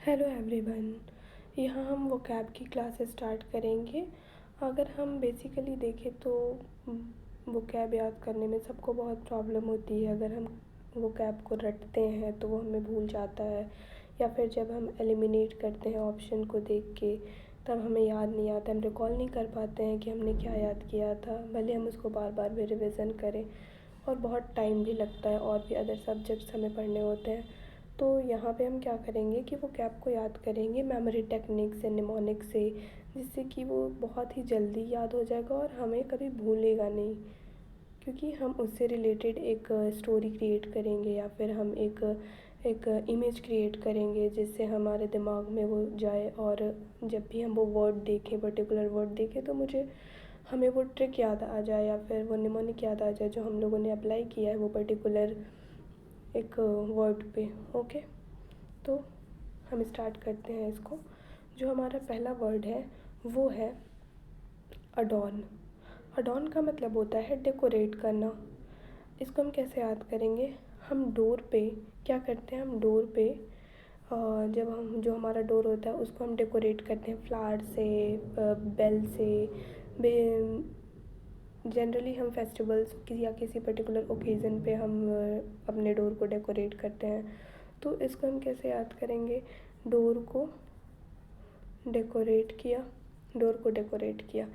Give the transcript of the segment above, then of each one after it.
Hello everyone. यहाँ हम vocab की क्लास स्टार्ट करेंगे। अगर हम बेसिकली देखें तो वोकैब याद करने में सबको बहुत प्रॉब्लम होती है। अगर हम वोकैब को रटते हैं तो वो हमें भूल जाता है, या फिर जब हम एलिमिनेट करते हैं ऑप्शन को देख के तब हमें याद नहीं आता, हम रिकॉल नहीं कर पाते हैं कि हमने क्या याद किया था, भले हम उसको बार बार भी रिविज़न करें। और बहुत टाइम भी लगता है, और भी अदर सब्जेक्ट्स हमें पढ़ने होते हैं। तो यहाँ पे हम क्या करेंगे कि वो कैप को याद करेंगे मेमोरी टेक्निक से, निमोनिक से, जिससे कि वो बहुत ही जल्दी याद हो जाएगा और हमें कभी भूलेगा नहीं, क्योंकि हम उससे रिलेटेड एक स्टोरी क्रिएट करेंगे, या फिर हम एक एक इमेज क्रिएट करेंगे जिससे हमारे दिमाग में वो जाए। और जब भी हम वो वर्ड देखें, पर्टिकुलर वर्ड देखें, तो हमें वो ट्रिक याद आ जाए, या फिर वो निमोनिक याद आ जाए जो हम लोगों ने अप्लाई किया है वो पर्टिकुलर एक वर्ड पे। ओके, तो हम स्टार्ट करते हैं इसको। जो हमारा पहला वर्ड है वो है अडॉर्न। अडॉर्न का मतलब होता है डेकोरेट करना। इसको हम कैसे याद करेंगे? हम डोर पे क्या करते हैं, हम डोर पे जब हम जो हमारा डोर होता है उसको हम डेकोरेट करते हैं फ्लावर से, बेल से। जनरली हम फेस्टिवल्स की या किसी पर्टिकुलर ओकेज़न पे हम अपने डोर को डेकोरेट करते हैं। तो इसको हम कैसे याद करेंगे? डोर को डेकोरेट किया, डोर को डेकोरेट किया।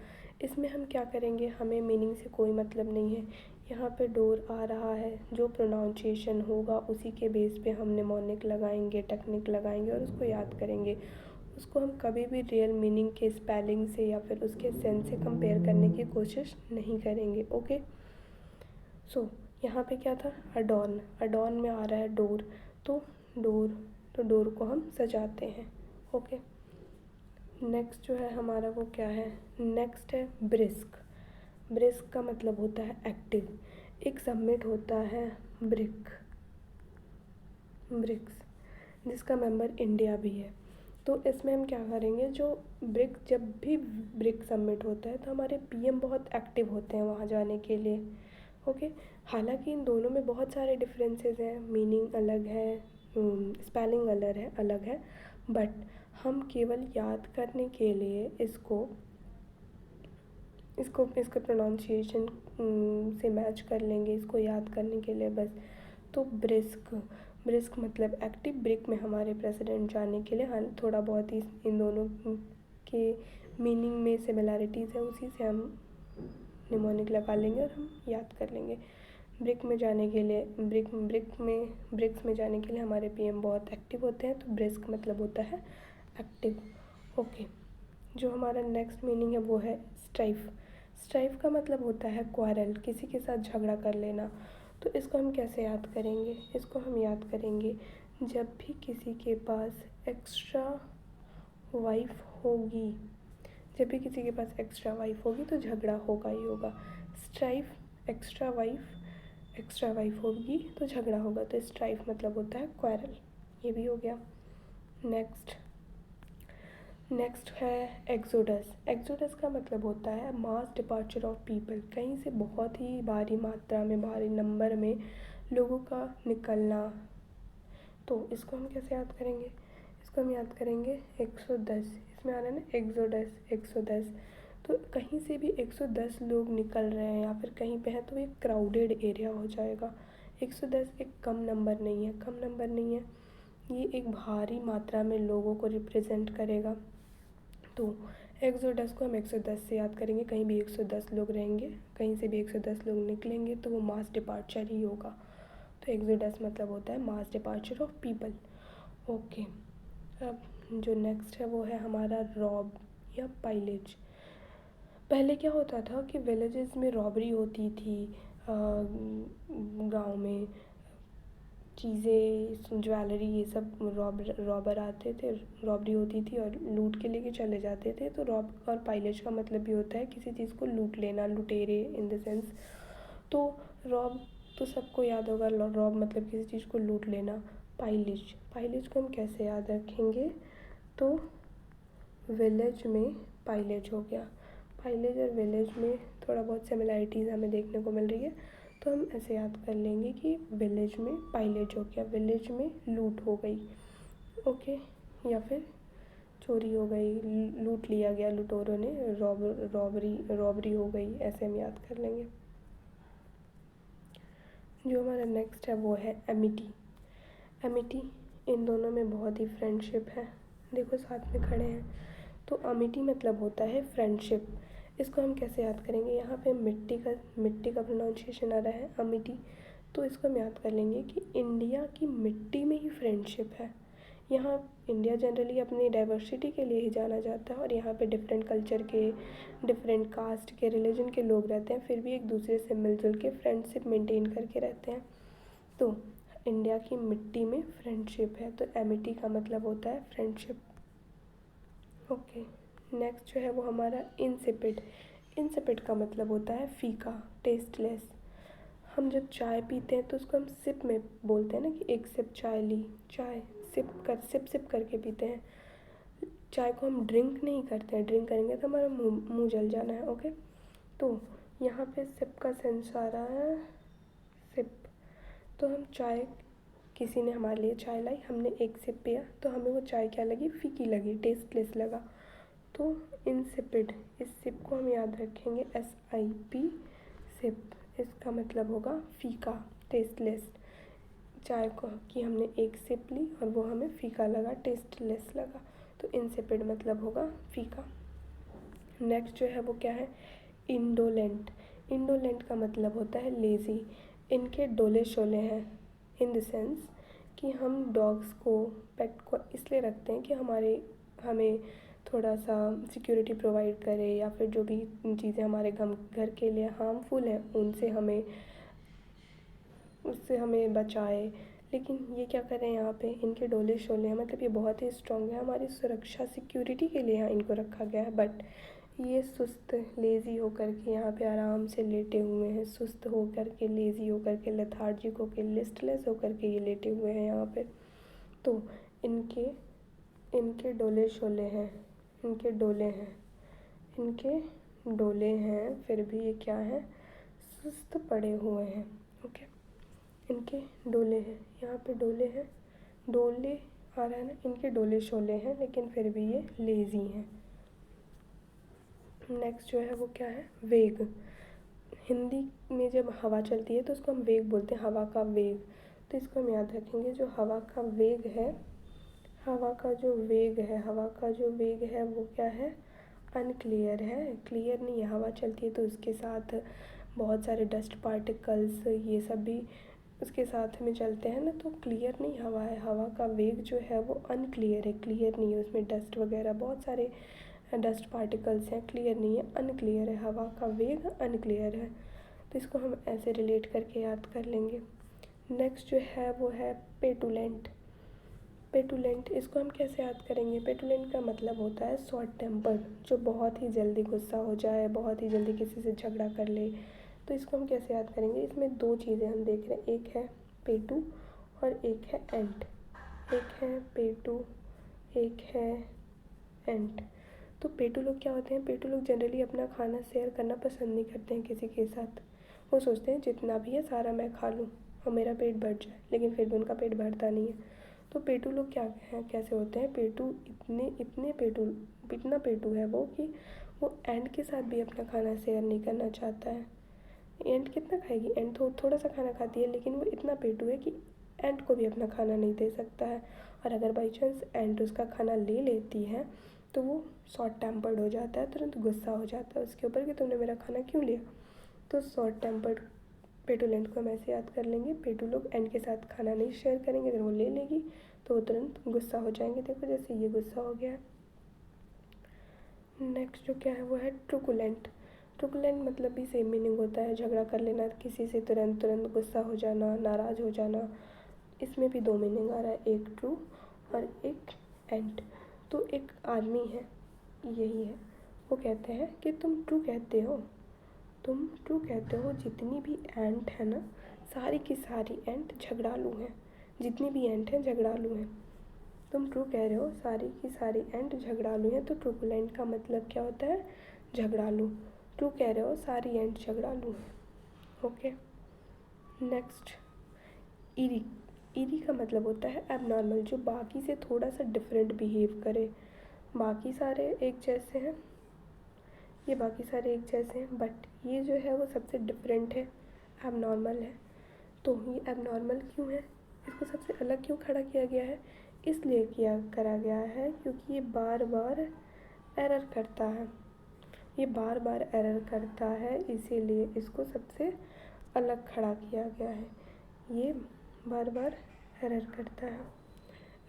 इसमें हम क्या करेंगे, हमें मीनिंग से कोई मतलब नहीं है। यहाँ पे डोर आ रहा है, जो प्रोनाउंसिएशन होगा उसी के बेस पे हम निमोनिक लगाएंगे, टेक्निक लगाएंगे और उसको याद करेंगे। उसको हम कभी भी रियल मीनिंग के स्पेलिंग से या फिर उसके सेंस से कंपेयर करने की कोशिश नहीं करेंगे। ओके, सो यहाँ पे क्या था? अडॉर्न। अडॉर्न में आ रहा है डोर, तो डोर तो डोर को हम सजाते हैं। ओके, नेक्स्ट जो है हमारा वो क्या है? नेक्स्ट है ब्रिस्क। ब्रिस्क का मतलब होता है एक्टिव। एक सबमिट होता है ब्रिक्स, जिसका मेंबर इंडिया भी है। तो इसमें हम क्या करेंगे, जो जब भी ब्रिक सबमिट होता है तो हमारे पीएम बहुत एक्टिव होते हैं वहाँ जाने के लिए। ओके, हालांकि इन दोनों में बहुत सारे डिफरेंसेस हैं, मीनिंग अलग है, स्पेलिंग अलग है, बट हम केवल याद करने के लिए इसको इसको इसका प्रोनाउंसिएशन से मैच कर लेंगे, इसको याद करने के लिए बस। तो ब्रिस्क, ब्रिस्क मतलब एक्टिव। ब्रिक में हमारे प्रेसिडेंट जाने के लिए, हाँ थोड़ा बहुत ही इन दोनों के मीनिंग में सिमिलैरिटीज़ है, उसी से हम निमोनिक लगा लेंगे और हम याद कर लेंगे। ब्रिक में जाने के लिए ब्रिक्स में जाने के लिए हमारे पीएम बहुत एक्टिव होते हैं, तो ब्रिस्क मतलब होता है एक्टिव। ओके, जो हमारा नेक्स्ट मीनिंग है वो है स्ट्राइफ। स्ट्राइफ का मतलब होता है क्वारल, किसी के साथ झगड़ा कर लेना। तो इसको हम कैसे याद करेंगे? इसको हम याद करेंगे जब भी किसी के पास एक्स्ट्रा वाइफ होगी, जब भी किसी के पास एक्स्ट्रा वाइफ होगी तो झगड़ा होगा ही होगा। स्ट्राइफ, एक्स्ट्रा वाइफ होगी तो झगड़ा होगा, तो स्ट्राइफ मतलब होता है क्वारल। ये भी हो गया। नेक्स्ट है एक्सोडस। एक्सोडस का मतलब होता है मास डिपार्चर ऑफ पीपल, कहीं से बहुत ही भारी मात्रा में, भारी नंबर में लोगों का निकलना। तो इसको हम कैसे याद करेंगे? इसको हम याद करेंगे 110। इसमें आ रहा है ना एक्सोडस, 110। तो कहीं से भी 110 लोग निकल रहे हैं या फिर कहीं पे है तो एक क्राउडेड एरिया हो जाएगा। 110 एक कम नंबर नहीं है, ये एक भारी मात्रा में लोगों को रिप्रेजेंट करेगा। तो एक्सोडस को हम 110 से याद करेंगे। कहीं भी 110 लोग रहेंगे, कहीं से भी 110 लोग निकलेंगे तो वो मास डिपार्चर ही होगा। तो एक्सोडस मतलब होता है मास डिपार्चर ऑफ पीपल। ओके, अब जो नेक्स्ट है वो है हमारा रॉब या पाइलेज। पहले क्या होता था कि विलेजेस में रॉबरी होती थी, गांव में चीज़ें, ज्वेलरी, ये सब रॉबर आते थे, रॉबरी होती थी और लूट के लेके चले जाते थे। तो रॉब और पाइलेज का मतलब भी होता है किसी चीज़ को लूट लेना, लुटेरे इन द सेंस। तो रॉब तो सबको याद होगा, रॉब मतलब किसी चीज़ को लूट लेना। पाइलेज को हम कैसे याद रखेंगे? तो विलेज में पाइलेज हो गया। पाइलेज और विलेज में थोड़ा बहुत सिमिलैरिटीज़ हमें देखने को मिल रही है, तो हम ऐसे याद कर लेंगे कि विलेज में पाइलेज हो गया, विलेज में लूट हो गई। ओके, या फिर चोरी हो गई, लूट लिया गया लुटेरों ने, रॉबरी हो गई, ऐसे हम याद कर लेंगे। जो हमारा नेक्स्ट है वो है एमिटी। एमिटी, इन दोनों में बहुत ही फ्रेंडशिप है, देखो साथ में खड़े हैं। तो अमिटी मतलब होता है फ्रेंडशिप। इसको हम कैसे याद करेंगे, यहाँ पे मिट्टी का प्रोनाउंसिएशन आ रहा है अमिटी, तो इसको हम याद कर लेंगे कि इंडिया की मिट्टी में ही फ्रेंडशिप है। यहाँ इंडिया जनरली अपनी डाइवर्सिटी के लिए ही जाना जाता है, और यहाँ पे डिफरेंट कल्चर के, डिफरेंट कास्ट के, रिलीजन के लोग रहते हैं, फिर भी एक दूसरे से मिलजुल के फ्रेंडशिप मेंटेन करके रहते हैं। तो इंडिया की मिट्टी में फ्रेंडशिप है, तो एमिटी का मतलब होता है फ्रेंडशिप। ओके, नेक्स्ट जो है वो हमारा इंसिपिड। इंसिपिड का मतलब होता है फीका, टेस्टलेस। हम जब चाय पीते हैं तो उसको हम सिप में बोलते हैं ना, कि एक सिप चाय ली, चाय सिप करके पीते हैं। चाय को हम ड्रिंक नहीं करते हैं, ड्रिंक करेंगे तो हमारा मुंह जल जाना है। ओके, तो यहाँ पे सिप का सेंस आ रहा है सिप। तो हम चाय, किसी ने हमारे लिए चाय लाई, हमने एक सिप पिया तो हमें वो चाय क्या लगी, फीकी लगी, टेस्टलेस लगा। तो इंसिपिड, इस सिप को हम याद रखेंगे SIP, सिप। इसका मतलब होगा फीका, टेस्टलेस। चाय को कि हमने एक सिप ली और वो हमें फीका लगा, टेस्टलेस लगा, तो इंसिपिड मतलब होगा फीका। नेक्स्ट जो है वो क्या है, इंडोलेंट। इंडोलेंट का मतलब होता है लेज़ी। इनके डोले शोले हैं, इन द सेंस कि हम डॉग्स को, पेट को इसलिए रखते हैं कि हमें थोड़ा सा सिक्योरिटी प्रोवाइड करे, या फिर जो भी चीज़ें हमारे घर के लिए हार्मफुल हैं उससे हमें बचाए। लेकिन ये क्या कर रहे हैं, यहाँ पे इनके डोले शोले हैं, मतलब ये बहुत ही स्ट्रॉन्ग है, हमारी सुरक्षा सिक्योरिटी के लिए यहाँ इनको रखा गया है। बट ये सुस्त, लेज़ी होकर के यहाँ पे आराम से लेटे हुए हैं, सुस्त होकर के, लेज़ी होकर के, लेथार्जिक होकर, लिस्टलेस होकर के ये लेटे हुए हैं यहाँ पे। तो इनके इनके डोले शोले हैं, इनके डोले हैं, फिर भी ये क्या है, सुस्त पड़े हुए हैं। ओके, इनके डोले हैं, यहाँ पे डोले हैं, डोले आ रहा है ना, इनके डोले शोले हैं, लेकिन फिर भी ये लेज़ी हैं। नेक्स्ट जो है वो क्या है, वेग। हिंदी में जब हवा चलती है तो उसको हम वेग बोलते हैं, हवा का वेग। तो इसको हम याद रखेंगे, जो हवा का वेग है, हवा का जो वेग है वो क्या है, अनक्लियर है, क्लियर नहीं है। हवा चलती है तो उसके साथ बहुत सारे डस्ट पार्टिकल्स, ये सब भी उसके साथ में चलते हैं ना, तो क्लियर नहीं हवा है। हवा का वेग जो है वो अनक्लियर है, क्लियर नहीं है, उसमें डस्ट वगैरह बहुत सारे डस्ट पार्टिकल्स हैं, क्लियर नहीं है, अनक्लियर है, हवा का वेग अनक्लियर है। तो इसको हम ऐसे रिलेट करके याद कर लेंगे। नेक्स्ट जो है वो है पेटुलेंट। पेटुलेंट, इसको हम कैसे याद करेंगे, पेटुलेंट का मतलब होता है शॉर्ट टेम्पर्ड, जो बहुत ही जल्दी गुस्सा हो जाए, बहुत ही जल्दी किसी से झगड़ा कर ले। तो इसको हम कैसे याद करेंगे, इसमें दो चीज़ें हम देख रहे हैं, एक है पेटू और एक है एंट। एक है पेटू, एक है एंट। तो पेटू लोग क्या होते हैं, पेटू लोग जनरली अपना खाना शेयर करना पसंद नहीं करते हैं किसी के साथ। वो सोचते हैं जितना भी है सारा मैं खा लूँ और मेरा पेट भर जाए, लेकिन फिर भी उनका पेट भरता नहीं है। तो पेटू लोग क्या हैं, कैसे होते हैं, पेटू इतना पेटू है वो कि वो एंट के साथ भी अपना खाना शेयर नहीं करना चाहता है। एंट कितना खाएगी, एंट तो थोड़ा सा खाना खाती है, लेकिन वो इतना पेटू है कि एंट को भी अपना खाना नहीं दे सकता है। और अगर बाई चांस एंट उसका खाना ले लेती है तो वो शॉर्ट टेम्पर्ड हो जाता है, तुरंत गुस्सा हो जाता है उसके ऊपर कि तुमने मेरा खाना क्यों लिया। तो शॉर्ट टेम्पर्ड पेटुलेंट को हम ऐसे याद कर लेंगे, पेटू लोग एंट के साथ खाना नहीं शेयर करेंगे, अगर वो ले लेगी तो वो तुरंत गुस्सा हो जाएंगे, देखो जैसे ये गुस्सा हो गया है। नेक्स्ट जो क्या है वो है ट्रुकुलेंट। ट्रुकुलेंट मतलब भी सेम मीनिंग होता है, झगड़ा कर लेना किसी से, तुरंत गुस्सा हो जाना, नाराज़ हो जाना। इसमें भी दो मीनिंग आ रहा है, एक ट्रू और एक एंट। तो एक आदमी है, यही है, वो कहते हैं कि तुम ट्रू कहते हो, जितनी भी एंट है ना, सारी की सारी एंट झगड़ालू हैं, जितनी भी एंट हैं झगड़ालू हैं। तुम ट्रू कह रहे हो, सारी की सारी एंट झगड़ालू हैं। तो ट्रुकुलेंट का मतलब क्या होता है, झगड़ालू। ट्रू कह रहे हो, सारी एंट झगड़ालू हैं। ओके, नेक्स्ट ईरी का मतलब होता है एबनॉर्मल, जो बाकी से थोड़ा सा डिफरेंट बिहेव करे। बाकी सारे एक जैसे हैं, ये बाकी सारे एक जैसे हैं, बट ये जो है वो सबसे डिफरेंट है, एबनॉर्मल है। तो ये एबनॉर्मल क्यों है, इसको सबसे अलग क्यों खड़ा किया गया है, इसलिए करा गया है क्योंकि ये बार बार एरर करता है। ये बार बार एरर करता है, इसीलिए इसको सबसे अलग खड़ा किया गया है। ये बार बार एरर करता है,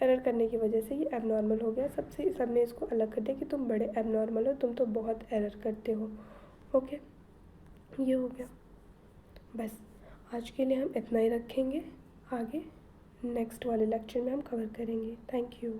एरर करने की वजह से ये एबनॉर्मल हो गया। सबने इसको अलग कर दिया कि तुम बड़े एबनॉर्मल हो, तुम तो बहुत एरर करते हो। ओके, ये हो गया। बस आज के लिए हम इतना ही रखेंगे, आगे नेक्स्ट वाले लेक्चर में हम कवर करेंगे। Thank you.